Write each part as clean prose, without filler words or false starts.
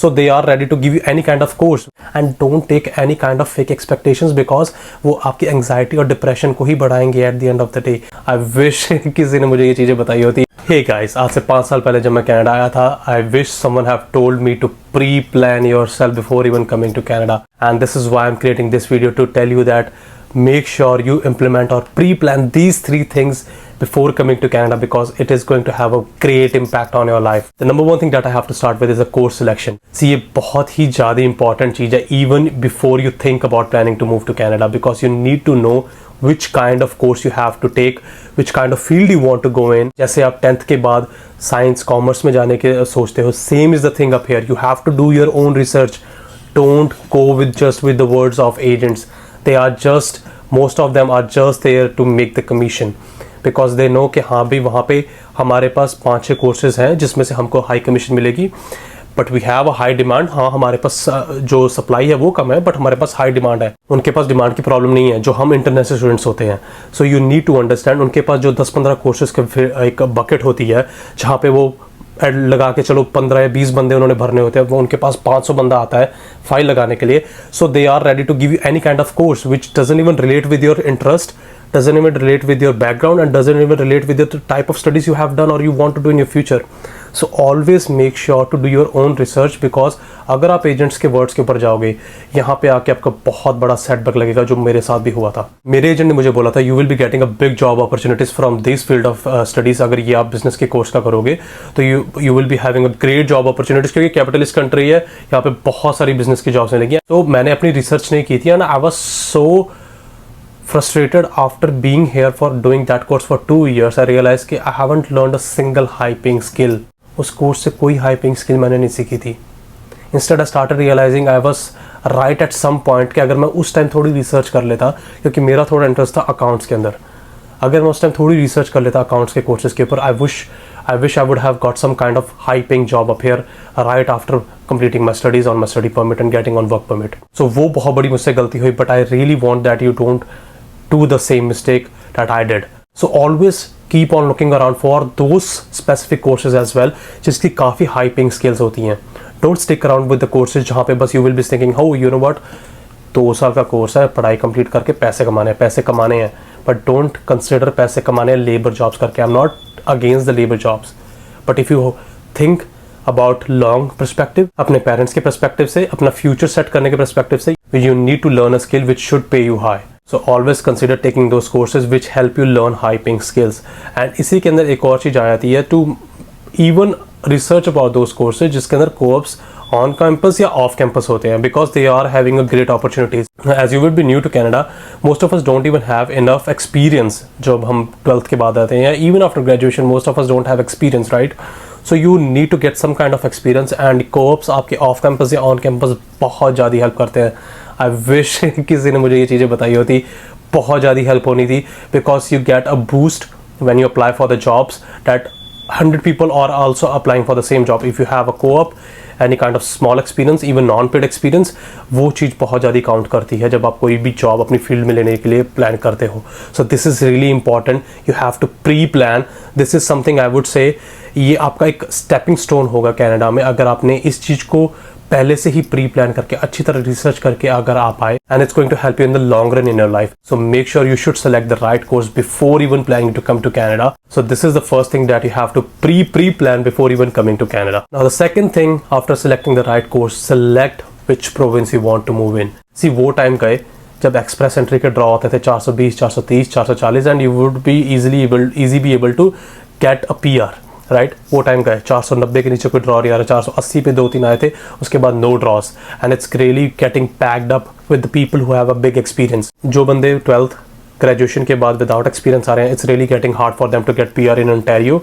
so they are ready to give you any kind of course, and don't take any kind of fake expectations because वो आपकी anxiety और depression को ही बढ़ाएंगे at the end of the day. I wish किसी ने मुझे ये चीज़ें बताई होती. Hey guys, आज से 5 साल पहले जब मैं कनाडा आया था, I wish someone have told me to pre-plan yourself before even coming to Canada, and this is why I'm creating this video to tell you that make sure you implement or pre-plan these 3 things before coming to Canada, because it is going to have a great impact on your life. The number one thing that I have to start with is a course selection. See, ये बहुत ही ज़्यादा important चीज़ है even before you think about planning to move to Canada, because you need to know which kind of course you have to take, which kind of field you want to go in. जैसे आप 10th के बाद science commerce में जाने के सोचते हो, same is the thing up here. You have to do your own research. Don't go with just with the words of agents. They are just, most of them are just there to make the commission, because they know कि हाँ भी वहाँ पे हमारे पास 5-6 courses हैं जिसमें से हमको हाई कमीशन मिलेगी, but we have a high demand. हाँ, हमारे पास जो सप्लाई है वो कम है, बट हमारे पास हाई डिमांड है. उनके पास डिमांड की प्रॉब्लम नहीं है जो हम इंटरनेशनल स्टूडेंट्स होते हैं. So you need to understand, उनके पास जो 10-15 कोर्सेज का एक बकेट होती है जहाँ पे वो एड लगा के चलो 15 या 20 बंदे उन्होंने भरने होते हैं, वो उनके पास 500 बंदा आता है फाइल लगाने के लिए. So they are ready to give you any kind of course which doesn't even relate with your interest, doesn't even relate with your background, and doesn't even relate with the type of studies you have done or you want to do in your future. So always make sure to do your own research, because अगर आप agents के words के ऊपर जाओगे यहाँ पे आके आपका बहुत बड़ा सेटबैक लगेगा, जो मेरे साथ भी हुआ था. मेरे एजेंट ने मुझे बोला था you will be getting a big job opportunities from this field of studies. अगर ये आप बिजनेस के कोर्स का करोगे तो you will be having a great job opportunities, क्योंकि कैपिटलिस्ट कंट्री है, यहाँ पे बहुत सारी बिजनेस की जॉब्स मिलेंगी. तो मैंने अपनी रिसर्च नहीं की थी, and I was so frustrated after being here for doing that course for 2 years. I realized कि I haven't learned a single high paying skill. उस कोर्स से कोई high paying skill मैंने नहीं सीखी थी. Instead I started realizing I was right at some point कि अगर मैं उस टाइम थोड़ी रिसर्च कर लेता, क्योंकि मेरा थोड़ा इंटरेस्ट था अकाउंट्स के अंदर, अगर मैं उस टाइम थोड़ी रिसर्च कर लेता अकाउंट्स के कोर्सेज के ऊपर, I wish I would have got some kind of high paying job up here right after completing my studies on my study permit and getting on work permit. So वो बहुत बड़ी मुझसे गलती हुई, but I really want that you don't do the same mistake that I did. So always keep on looking around for those specific courses as well जिसकी काफ़ी high paying skills होती हैं. Don't stick around with the courses जहाँ पे बस you will be thinking oh you know what 2 साल का course है, पढ़ाई कंप्लीट करके पैसे कमाने हैं, but don't consider पैसे कमाने लेबर जॉब्स करके. I'm not against the labor jobs, but if you think about long perspective, अपने पेरेंट्स के perspective से, अपना फ्यूचर सेट करने के perspective से, you need to learn a skill which should pay you high. So always consider taking those courses which help you learn high paying skills. And इसी के अंदर एक और चीज़ आ जाती है, to even research about those courses जिसके अंदर co-ops on campus या off campus होते हैं, because they are having a great opportunities. As you will be new to Canada, most of us don't even have enough experience. जब हम 12th के बाद आते हैं, even after graduation, most of us don't have experience, right? So you need to get some kind of experience, and co-ops आपके off campus या on campus बहुत ज़्यादा help करते हैं. I wish किसी ने मुझे ये चीज़ें बताई होती, बहुत ज़्यादा हेल्प होनी थी, because you get a boost when you apply for the jobs that 100 people are also applying for the same job. If you have a co-op, any kind of small experience, even non-paid experience, वो चीज़ बहुत ज़्यादा count करती है जब आप कोई भी job अपनी फील्ड में लेने के लिए प्लान करते हो. So this is really important. You have to pre-plan. This is something I would say, ये आपका एक स्टेपिंग स्टोन होगा कनाडा में, अगर आपने इस चीज़ को पहले से ही प्री प्लान करके अच्छी तरह रिसर्च करके अगर आप आए, and it's going to help you in the long run in your life. So make sure you should select the right course before even planning to come to Canada. So this is the first thing that you have to pre plan before even coming to Canada. Now the second thing after selecting the right course, select which province you want to move in. See वो time गए जब express entry के draw होते थे 420, 430, 440, and you would be easily able to get a PR. Right, वो time का है 490 के नीचे कोई ड्रॉ नहीं आ रहा, 480 पे 2-3 आए थे, उसके बाद no draws, and it's really getting packed up with the people who have a big experience. जो बंदे 12th ग्रेजुएशन के बाद विदाउट एक्सपीरियंस आ रहे हैं, it's really getting hard for them to get PR in Ontario,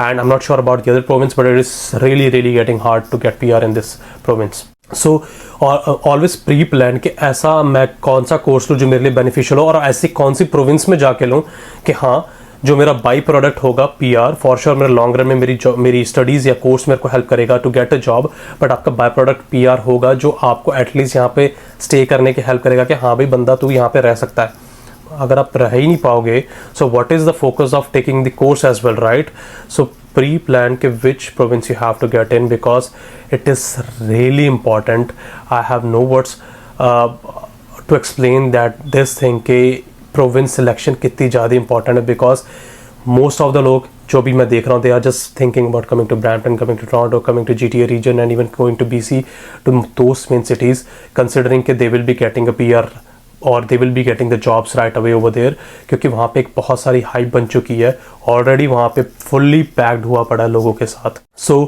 and I am not sure about the other province, but it is really getting hard to get PR in this province. So always pre plan कि ऐसा मैं कौन सा course लूँ जो मेरे लिए beneficial हो, और ऐसी कौन सी प्रोविंस में जाके लूँ कि हाँ जो मेरा बाई प्रोडक्ट होगा PR, फॉर श्योर मेरे लॉन्ग रन में मेरी स्टडीज़ या कोर्स मेरे को हेल्प करेगा to get a job, but आपका बाई प्रोडक्ट PR होगा जो आपको एटलीस्ट यहाँ पे स्टे करने की हेल्प करेगा कि हाँ भाई बंदा तू यहाँ पे रह सकता है. अगर आप रह ही नहीं पाओगे, so what is the focus of taking the course as well, right? So pre-plan ke which province you have to get in, because it is really important. I have no words to explain that this thing ke province selection कितनी ज़्यादा important है, because most of the लोग जो भी मैं देख रहा हूँ, they are just thinking about coming to Brampton, coming to Toronto, coming to GTA region, and even going to BC, to those main cities, considering कि they will be getting a PR और they will be getting the jobs right away over there, क्योंकि वहाँ पे एक बहुत सारी hype बन चुकी है ऑलरेडी, वहाँ पे फुल्ली पैक्ड हुआ पड़ा है लोगों के साथ. So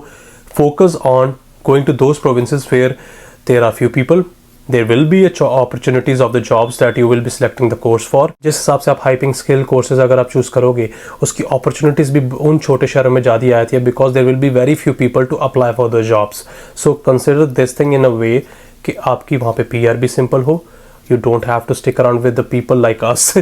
focus on going to those provinces where there are few people. There will be opportunities of the jobs that you will be selecting the course for. जिस हिसाब से आप हाइपिंग स्किल कोर्सेज अगर आप चूज़ करोगे, उसकी opportunities भी उन छोटे शहरों में ज़्यादा आती है, because there will be very few people to apply for the jobs. So consider this thing in a way कि आपकी वहाँ पे PR भी सिंपल हो. You don't have to stick around with the people like us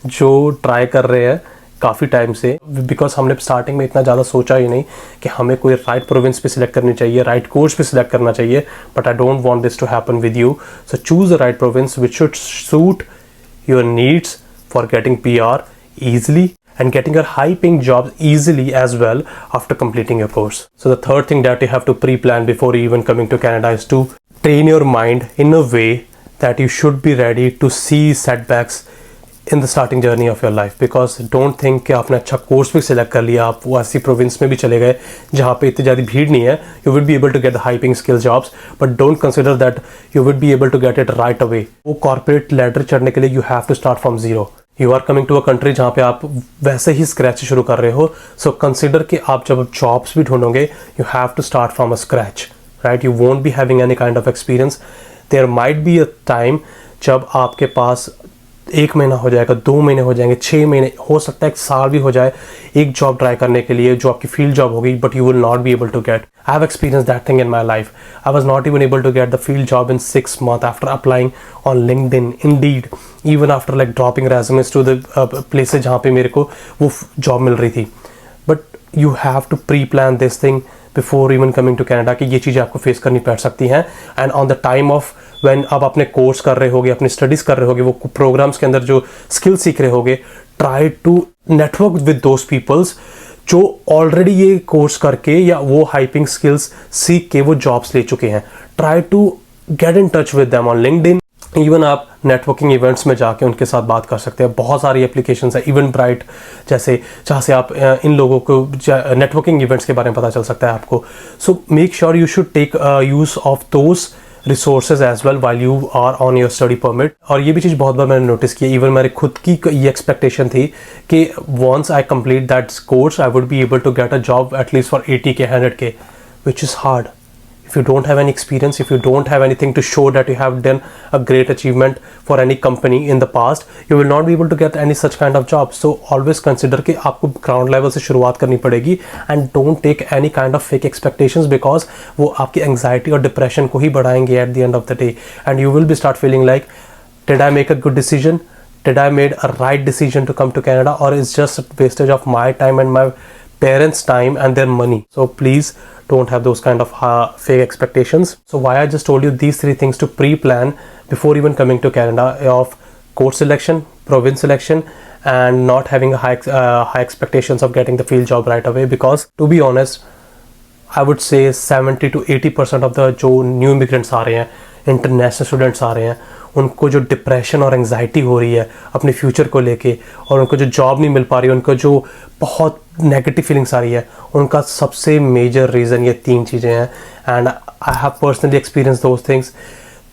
जो try कर रहे हैं काफ़ी टाइम से, बिकॉज हमने स्टार्टिंग में इतना ज़्यादा सोचा ही नहीं कि हमें कोई राइट प्रोविंस पे सिलेक्ट करनी चाहिए, राइट कोर्स पे सिलेक्ट करना चाहिए. But I don't want this to happen with you. So choose the right province which should suit your needs for getting PR easily and getting a high paying job easily as well after completing your course. So the third thing that you have to pre-plan before even coming to Canada is to train your mind in a way that you should be ready to see setbacks in the starting journey of your life. Because don't think कि आपने अच्छा course भी select कर लिया, आप वो ऐसी province में भी चले गए जहाँ पे इतनी ज़्यादा भीड़ नहीं है, you would be able to get the high paying skill jobs, but don't consider that you would be able to get it right away. वो corporate ladder चढ़ने के लिए you have to start from zero. You are coming to a country जहाँ पे आप वैसे ही scratch से शुरू कर रहे हो. So consider कि आप जब जॉब्स भी ढूंढोगे, you have to start from a scratch, right? You won't be having any kind of experience. There might be a time जब आपके पास 1 महीना हो जाएगा, 2 महीने हो जाएंगे, 6 महीने हो सकता है, 1 साल भी हो जाए एक जॉब ट्राई करने के लिए जो आपकी फील्ड जॉब होगी, but you will not be able to get. I have experience that thing in my life. I was not even able to get the field job in 6 months after applying on LinkedIn, Indeed, even after like dropping resumes to the places जहाँ पे मेरे को वो जॉब मिल रही थी. But you have to pre plan this thing before even coming to Canada कि ये चीज़ें आपको फेस करनी पड़ सकती हैं. And on the time of when आप अपने कोर्स कर रहे होगे, अपनी स्टडीज़ कर रहे होगे, वो प्रोग्राम्स के अंदर जो स्किल सीख रहे होगे, try to network with those peoples जो ऑलरेडी ये कोर्स करके या वो हाइपिंग स्किल्स सीख के वो जॉब्स ले चुके हैं. Try to get in touch with them on LinkedIn. Even आप नेटवर्किंग इवेंट्स में जाके उनके साथ बात कर सकते हैं. बहुत सारी एप्लीकेशंस है, इवन ब्राइट जैसे, जहाँ से आप इन लोगों को नेटवर्किंग इवेंट्स के बारे में पता चल सकता है आपको. So make sure you should take use of those resources as well while you are on your study permit. और ये भी चीज़ बहुत बार मैंने नोटिस की, इवन मेरी खुद की ये एक्सपेक्टेशन थी कि once I complete that course I would be able to get a job at least for 80K 100K, which is hard. If you don't have any experience, if you don't have anything to show that you have done a great achievement for any company in the past, you will not be able to get any such kind of job. So always consider कि आपको ground level से शुरुआत करनी पड़ेगी, and don't take any kind of fake expectations, because वो आपकी anxiety और depression को ही बढ़ाएंगे at the end of the day, and you will be start feeling like, did I make a good decision? Did I made a right decision to come to Canada, or it's just a wastage of my time and my parents' time and their money? So please don't have those kind of fake expectations. So why I just told you these 3 things to pre-plan before even coming to Canada, of course selection, province selection, and not having a high expectations of getting the field job right away. Because to be honest, I would say 70 to 80% of the जो new immigrants आ रहे हैं, international students आ रहे हैं, उनको जो depression और anxiety हो रही है अपने फ्यूचर को लेके, और उनको जो जॉब नहीं मिल पा रही है, उनको जो बहुत नेगेटिव फीलिंग्स आ रही है, उनका सबसे मेजर रीज़न ये 3 चीज़ें हैं. And I have personally experience those things.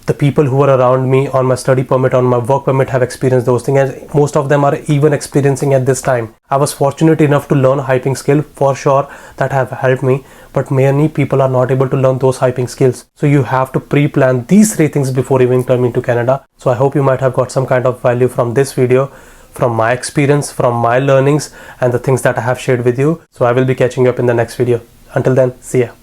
The people who are around me on my study permit, on my work permit, have experienced those things, and most of them are even experiencing at this time. I was fortunate enough to learn hyping skill, for sure that have helped me, but many people are not able to learn those hyping skills. So you have to pre-plan these 3 things before even coming to Canada. So I hope you might have got some kind of value from this video, from my experience, from my learnings, and the things that I have shared with you. So I will be catching you up in the next video. Until then, see ya.